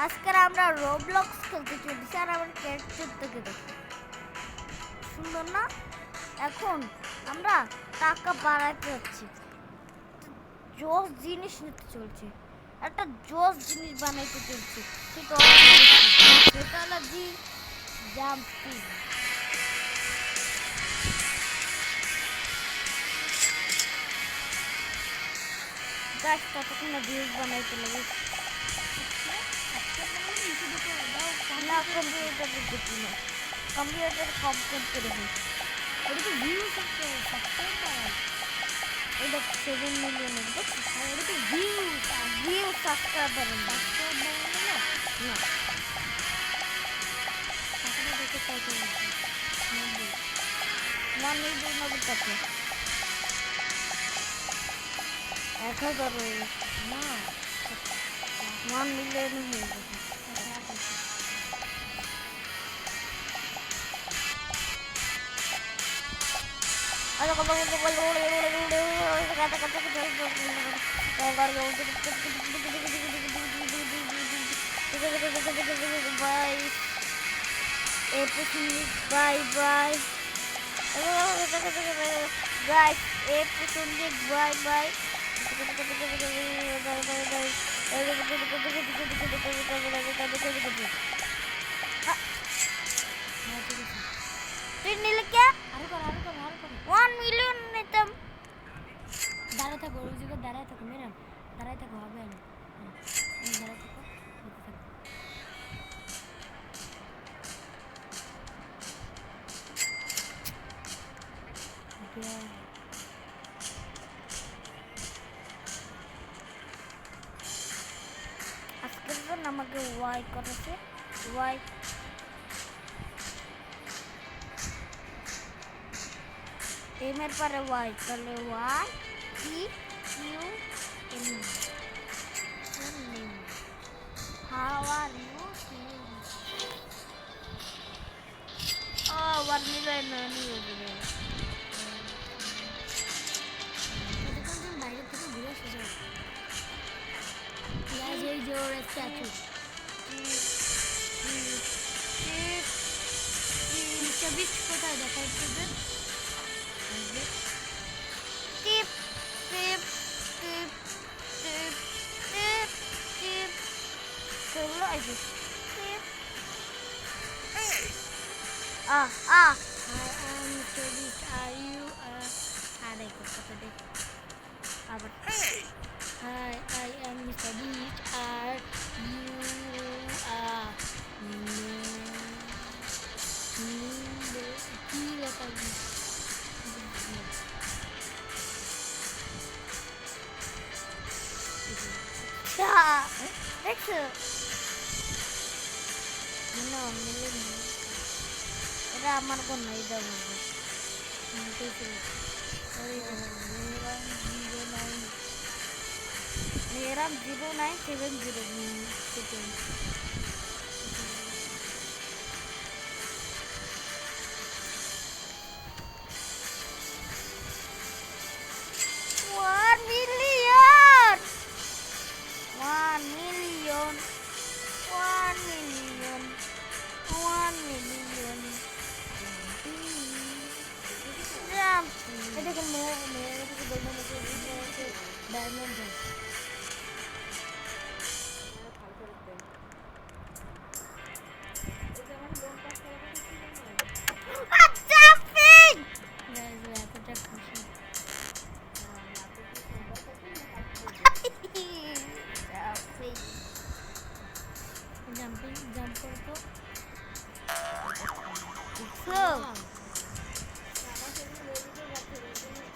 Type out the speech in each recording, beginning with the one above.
আজকে আমরা রোবলক্স খেলতে চলেছি আর আমার ক্যারেক্টারটাকে দেখি সুন্দর না। এখন আমরা টাকা বাড়াতে যাচ্ছি, জোস জিনিস নিতে চলছে, একটা জোস জিনিস বানাইতে চলছে। সেটা হলো জি জাম্পিং। গাছটা তখন ভিউজ বানাইতে লাগে না, কম্পিউটারের দেখি না, কম্পিউটার কমপ্লিট করে দিই। ওটা তো ভিউজ আছে, এটা 7 মিলিয়নের দেখছি। ওটা তো ভিউজ সাবস্ক্রাইবার না দেখে কত মানে নব্বই টাকা 1000 হয়ে গেছে না, 1 মিলিয়ন হয়ে গেছে। Bye bye. Guys, bye bye. নিলে কে আরো কর 1 মিলিয়ন নিতাম। দাঁড়ায় থাকো, ওই জায়গায় দাঁড়ায় থাকো ম্যাডাম, দাঁড়ায় থাকো, হবে না দাঁড়ায় থাকো, আজকের জন্য আমাকে ওয়াই করেছে, ওয়াই এমের পরে ওয়াই, তাহলে Y E U M. How are you? ও 1 মিলিয়ন নিয়ে যাবে। বাইরে থেকে ঘুরে এসেছে এই যে ওর স্ট্যাচু বিচ কোথায় দেখা যাচ্ছে? টিপ টিপ টিপ টিপ টিপ টিপ সেগুলো আছে টিপ আর ইউ আরে কথা দেখ আবার hi I am mister beach are you কি লেখা দেখছো এটা আমার কোন নাই দেবো মেরাম 0970 1 মিলিয়ন 1 মিলিয়ন 1 মিলিয়ন 1 মিলিয়ন এটা কোন মেয়ের ডায়মন্ড জাম্প করতো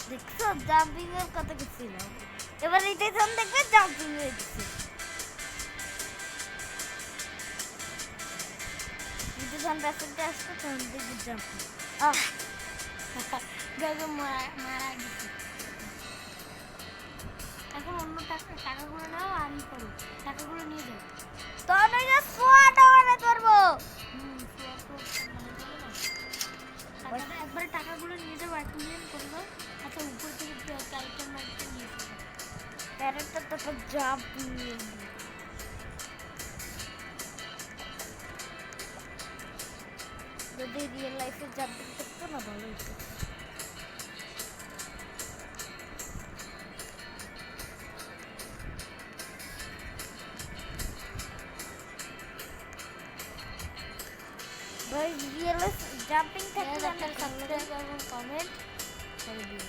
দেখছো জাম্পিং এর কথা ছিল, এবার এটাই যখন দেখবে জাম্পিং হয়ে গেছে। যখন রাস্তাতে আসতো তখন দেখবে জাম্পিং মারা গেছে। এখন অন্য টাকাগুলো নাও আর্ন করো, টাকাগুলো নিয়ে যাও, তখন ওই যে সোয়াটা মানে করবো। একবারে টাকাগুলো নিয়ে যাবো, 1 মিলিয়ন করবো। আচ্ছা উপর থেকে ক্যারেক্টার মার্কেটে নিয়ে যাবো, ক্যারেক্টার তো জাম্প নিয়ে যদি রিয়েল লাইফে জাম্পিং করতো না ভালো হতো। ভাই রিয়েল লাইফ জাম্পিং থাকলে আপনার সাবস্ক্রাইব এবং কমেন্ট করে দিন।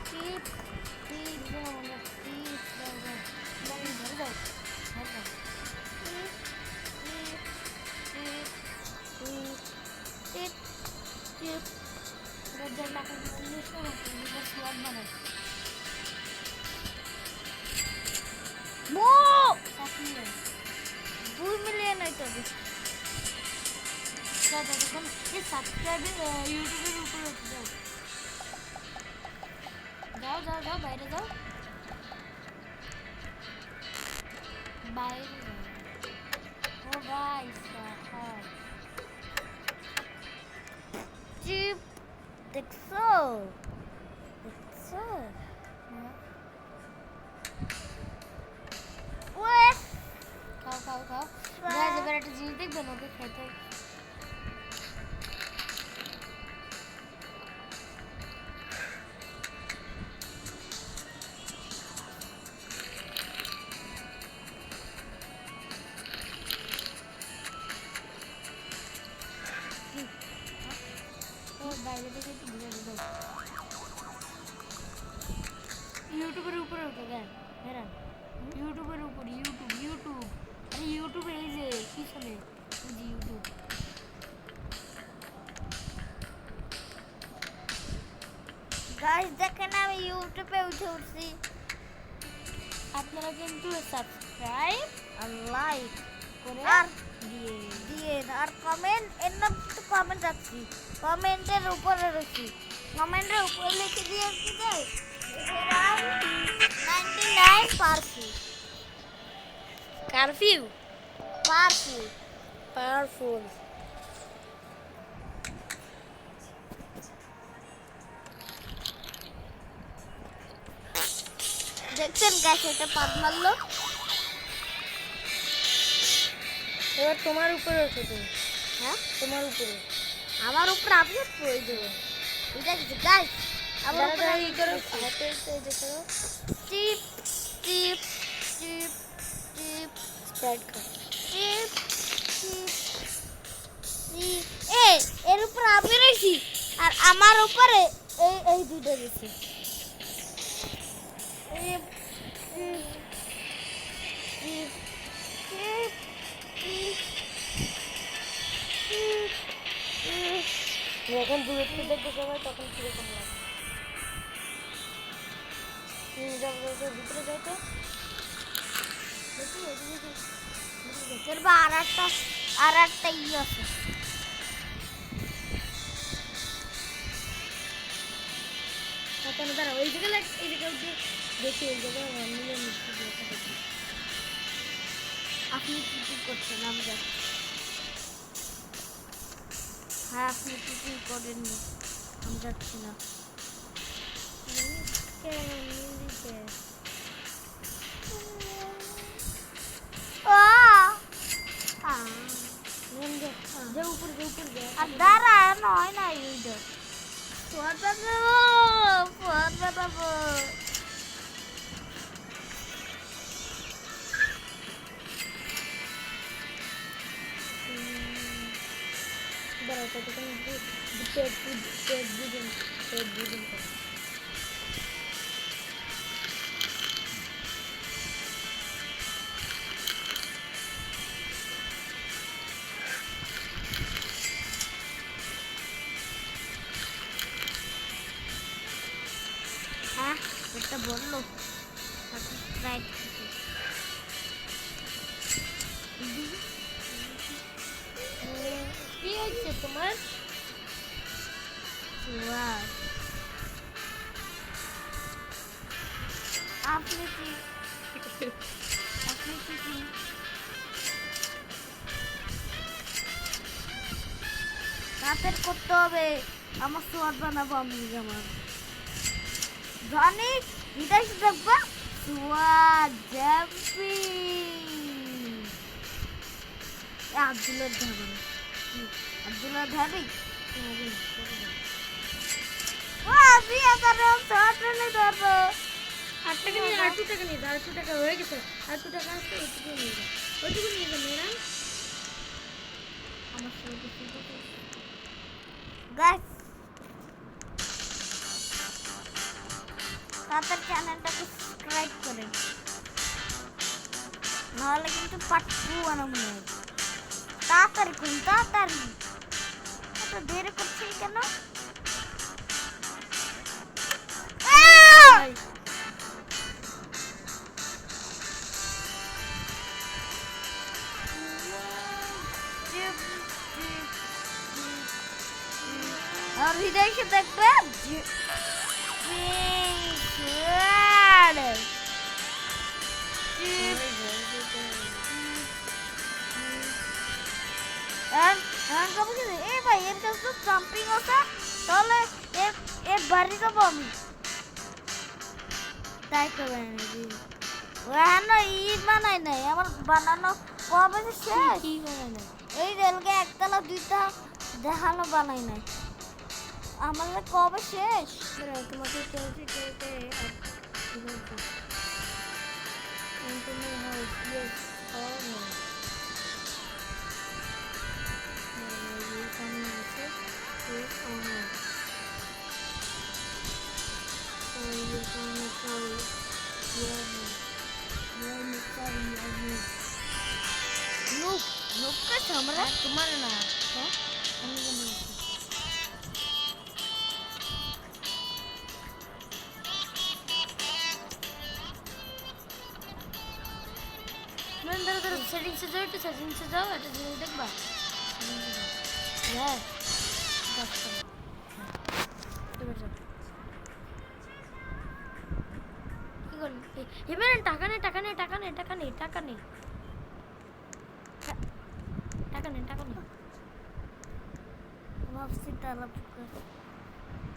টিপ টিপ দাও না, টিপ দাও না, ধরে দাও ধরে দাও। টিপ টিপ টিপ টিপ টিপ রাজার লাখে বললে শোনো নিজের স্লট বানাই। মো 2 মিলিয়ন হইতে হবে। তখন এই সাবস্ক্রাইবে ইউটিউবের উপরে যাও যাও যাও যাও বাইরে যাও বাইরে যাও। ও গাইস হ্যাঁ চিপ দেখছো দেখছো ওয়ে খাও খাও খাও গাইস এবার একটা জিনিস দেখবেন ওকে খেতে বাইরে থেকে একটু ঘুরে দেবো ইউটিউবের উপরে উঠে দেন হেরান ইউটিউবের উপর ইউটিউব ইউটিউব আরে ইউটিউবে এই যে পিছনে এই যে ইউটিউব গাইস দেখেন আমি ইউটিউবে উঠছি। আপনারা কিন্তু সাবস্ক্রাইব আর লাইক করে আর দিয়ে আর কমেন্ট এর নাম তো কমেন্ট রাখছি কমেন্টের উপরে রয়েছি কমেন্টের উপরে লিখে দিয়ে কি যায় 99% কারফিউ পাওয়ারফুল দেখছেন গাছ এটা পাত মারলো। এবার তোমার উপরে ওঠো তুমি হ্যাঁ তোমার উপরে আমার উপরে আপনি প্রয়োজন এটা কি গাইস আমার উপরে এই করো হাতে এই দেখো টিপ টিপ টিপ টিপ স্প্রেড কর টিপ টিপ টিপ এর উপরে আমি রইছি আর আমার উপরে এই দুটো রয়েছে টিপ টিপ টিপ টিপ যখন দূরে থেকে দেখতে সবাই তখন কিরকম লাগে ভিতরে যাইতে আর একটা ই আছে ওই জায়গায় এই জায়গায় দেখি এই জায়গায় আপনি কি করছেন আমি যাচ্ছি হ্যাঁ আপনি কিছুই করেননি আমি যাচ্ছি না দাঁড়া নয় না হ্যাঁ এটা বললো কি হচ্ছে তোমার আপনি কি রাতের করতে হবে আমার সোয়াদ বানাবো আমি আমার জানি বিদেশ দেখবা সোয়াদ জাম্পিং আব্দুল্লাহ ধাবি আব্দুল্লাহ ধাবি আমি আবার সাটনে ধরবো 8 টাকা নিয়ে 8 টাকা নিয়ে 8 টাকা হয়ে গেছে 8 টাকা আসছে ওইটুকু নিয়ে যাও ওইটুকু নিয়ে যাও মেয়েরা আমার সঙ্গে গাইস তাদের চ্যানেলটাকে সাবস্ক্রাইব করেন নাহলে কিন্তু পার্ট 2 বানাবো না তাড়াতাড়ি করুন তাড়াতাড়ি এত দেরি করছেন কেন আর হৃদয়কে দেখবেন ভাই এর কাছে তো জাম্পিং আছে তাহলে এর বাড়ি যাবো আমি তাই করে নাকি ওখানে ইট বানাই নাই আমার বানানো কবে যে শেষ কি বানাই নাই এই রেলকে একতলা দুইটা দেখানো বানাই নাই আমাদের কবে শেষ তোমাকে চলছে কেটে Anthony House, yes, or no? You can answer yes or no. So you can answer yeah, no. Yeah, no, sorry, yeah, no. Nook nook কা আমরা তোমার না হ্যাঁ আমি বলি मैं अंदर सेटिंग से जाओ तो सेटिंग से जाओ এটা জিনিস দেখবা হ্যাঁ দেখো এবার যাও কি করলি এবার টাকা নেই টাকা নেই টাকা নেই টাকা নেই টাকা নেই টাকা নেই টাকা নেই ভাবছি তালা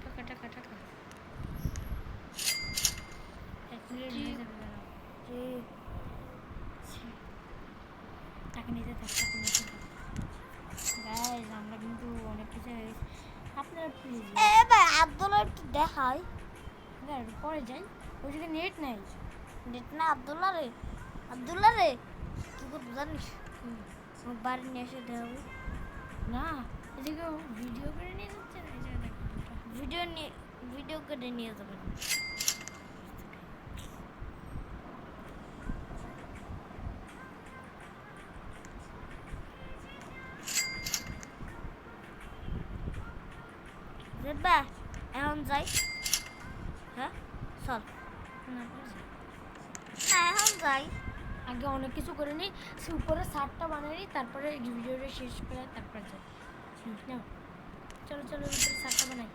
টাকা টাকা টাকা এক মিনিট নিয়ে যাবে দাঁড়াও টাকা নিতে থাক টাকা নিতে থাক গাইজ আমরা কিন্তু অনেক কিছু আপনারা প্লিজ এ ভাই আব্দুল্লাহ একটু দেখাই পরে যাই ওই জায়গায় নেট নাই নেট না আব্দুল্লাহ রে কি করবো জানিস আমার বাড়ি নিয়ে এসে দেখাবো না এদিকে ভিডিও করে নিয়ে যাচ্ছে না এই জায়গায় ভিডিও করে নিয়ে যাবেন দেবা এখন যাই হ্যাঁ চল না না এখন যাই আগে অনেক কিছু করে নিই সে উপরে শার্টটা বানিয়ে নিই তারপরে ভিডিওটা শেষ করে তারপরে যাই নাও চলো চলো উপরে শার্টটা বানাই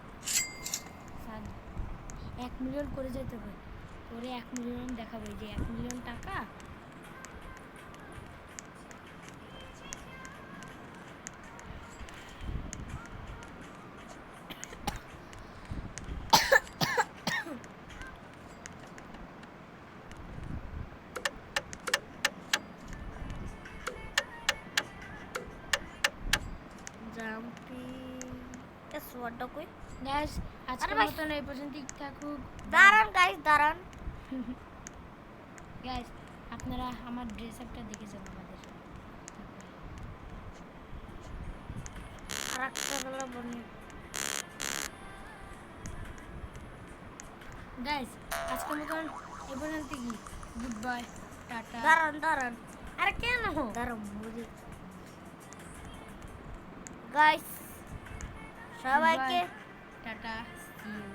1 মিলিয়ন করে যেতে হবে করে 1 মিলিয়ন দেখাবে যে 1 মিলিয়ন টাকা সোয়ারটা কই গাইস আজকের ভাই। মতন এই পর্যন্তই থাকুক দাঁড়ান গাইস দাঁড়ান গাইস আপনারা আমার ড্রেস আপটা দেখে যান আমাদের আর একটা বেলা বনি গাইস আজকের মতন এই পর্যন্তই গুড বাই টাটা দাঁড়ান আরে কেন দাঁড়ান বুঝি গাইস সবাইকে টাটা সি ইউ